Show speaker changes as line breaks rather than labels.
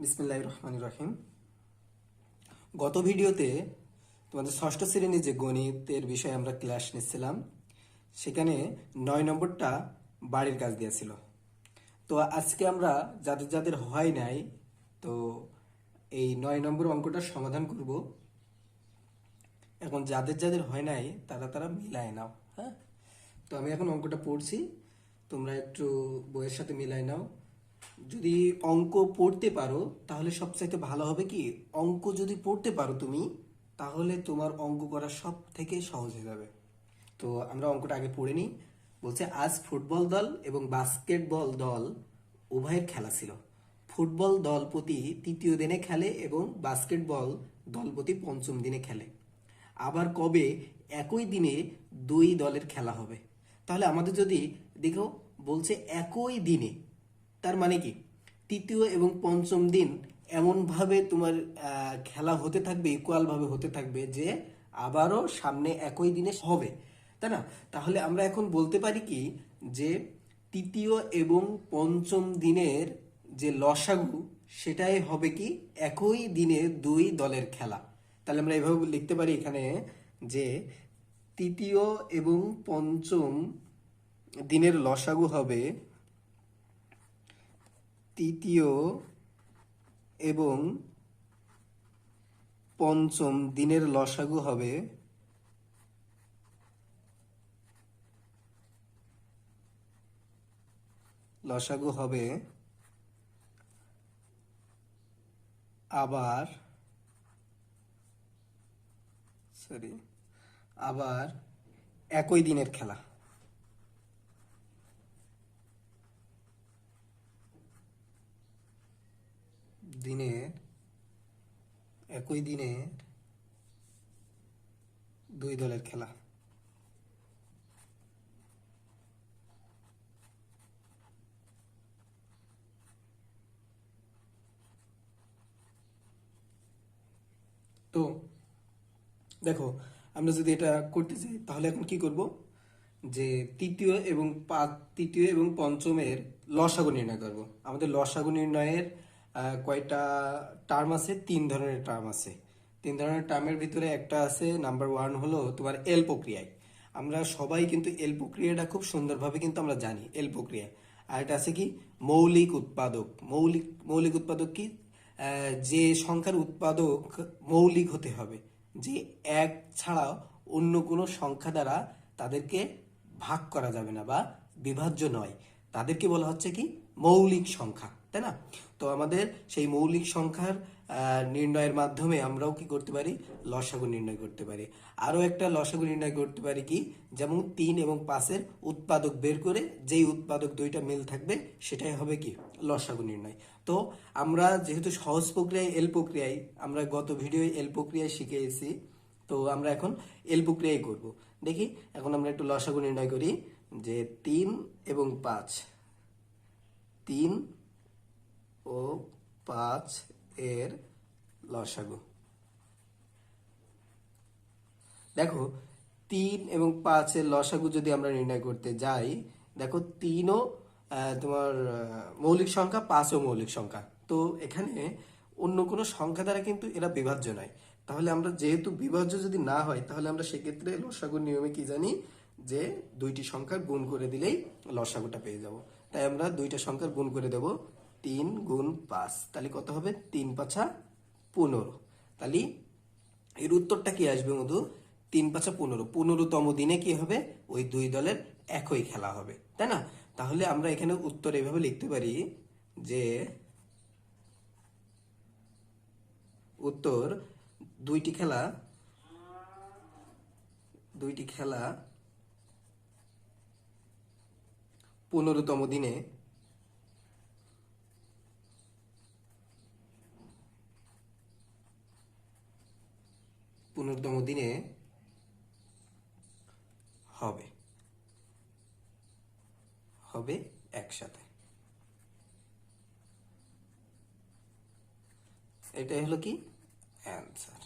বিসমিল্লাহির রহমানির রহিম। গত ভিডিওতে তোমাদের ষষ্ঠ শ্রেণীর যে গণিতের বিষয়ে আমরা ক্লাস নিচ্ছিলাম, সেখানে 9 নম্বরটা বাড়ির কাজ দিয়েছিল। তো আজকে আমরা যাদের যাদের হয় নাই, তো এই 9 নম্বর অঙ্কটার সমাধান করব। এখন যাদের যাদের হয় নাই তারা তারা মিলায় নাও। হ্যাঁ, তো আমি এখন অঙ্কটা পড়ছি, তোমরা একটু বইয়ের সাথে মিলাই নাও। যদি অঙ্ক পড়তে পারো তাহলে সবচাইতে ভালো হবে কি, অঙ্ক যদি পড়তে পারো তুমি, তাহলে তোমার অঙ্ক করা সব থেকে সহজ হয়ে যাবে। তো আমরা অঙ্কটা আগে পড়ে নিই। বলছে, আজ ফুটবল দল এবং বাস্কেটবল দল উভয়ের খেলা ছিল। ফুটবল দল প্রতি তৃতীয় দিনে খেলে এবং বাস্কেটবল দল প্রতি পঞ্চম দিনে খেলে। আবার কবে একই দিনে দুই দলের খেলা হবে? তাহলে আমাদের যদি দেখো, বলছে একই দিনে, তার মানে কি তৃতীয় এবং পঞ্চম দিন এমনভাবে তোমার খেলা হতে থাকবে, ইকুয়ালভাবে হতে থাকবে যে আবারও সামনে একই দিনে হবে, তাই না? তাহলে আমরা এখন বলতে পারি কি, যে তৃতীয় এবং পঞ্চম দিনের যে লসাগু, সেটাই হবে কি একই দিনে দুই দলের খেলা। তাহলে আমরা এভাবে লিখতে পারি এখানে যে তৃতীয় এবং পঞ্চম দিনের লসাগু হবে, তৃতীয় এবং পঞ্চম দিনের লসাগু হবে আবার আবার একই দিনের খেলা। একই দিনের দুই দলের খেলা। তো দেখো, আমরা যদি এটা করতে চাই তাহলে এখন কি করব, যে তৃতীয় এবং পঞ্চমের লসাগু নির্ণয় করব। আমাদের লসাগু নির্ণয়ের কয়টা টার্ম আছে? 3 ধরনের টার্ম আছে। 3 ধরনের টার্মের ভিতরে একটা আছে, নাম্বার 1 হলো তোমার এল প্রক্রিয়ায়। আমরা সবাই কিন্তু এল প্রক্রিয়াটা খুব সুন্দরভাবে কিন্তু আমরা জানি, এল প্রক্রিয়া। আর এটা আছে কি, মৌলিক উৎপাদক। মৌলিক উৎপাদক কি? যে সংখ্যার উৎপাদক মৌলিক হতে হবে, যে এক ছাড়া অন্য কোনো সংখ্যা দ্বারা তাদেরকে ভাগ করা যাবে না বা বিভাজ্য নয়, তাদেরকে বলা হচ্ছে কি মৌলিক সংখ্যা, তাই না? তো আমাদের সেই মৌলিক সংখ্যার নির্ণয়ের মাধ্যমে আমরাও কি করতে পারি, লসাগু নির্ণয় করতে পারি। আরও একটা লসাগু নির্ণয় করতে পারি কি, যেমন 3 এবং 5-এর উৎপাদক বের করে যেই উৎপাদক দুইটা মিল থাকবে সেটাই হবে কি লসাগু নির্ণয়। তো আমরা যেহেতু সহজ প্রক্রিয়ায় এল প্রক্রিয়ায়, আমরা গত ভিডিওয় এল প্রক্রিয়ায় শিখেছি, তো আমরা এখন এল প্রক্রিয়ায় করব। দেখি এখন আমরা একটু লসাগু নির্ণয় করি, যে 3 এবং 5, 3 ও 5 এর লসাগু। দেখো, 3 এবং 5-এর লসাগু যদি আমরা নির্ণয় করতে যাই, দেখো 3ও তোমার মৌলিক সংখ্যা, 5ও মৌলিক সংখ্যা। তো এখানে অন্য কোনো সংখ্যা দ্বারা কিন্তু এরা বিভাজ্য নয়। তাহলে আমরা যেহেতু বিভাজ্য যদি না হয়, তাহলে আমরা সেক্ষেত্রে লসাগুর নিয়মে কি জানি, যে দুইটি সংখ্যার গুণ করে দিলেই লসাগুটা পেয়ে যাব। তাই আমরা দুইটা সংখ্যার গুণ করে দেব, 3 গুণ 5, তাহলে কত হবে? 3 5 15। তাহলে এর উত্তরটা কি আসবে মধু? 3 5 15, 15তম দিনে কি হবে? ওই দুই দলের একই খেলা হবে, তাই না? তাহলে আমরা এখানে উত্তর এভাবে লিখতে পারি যে উত্তর, দুইটি খেলা 15তম দিনে হবে হবে একসাথে। এটাই হলো কি অ্যান্সার।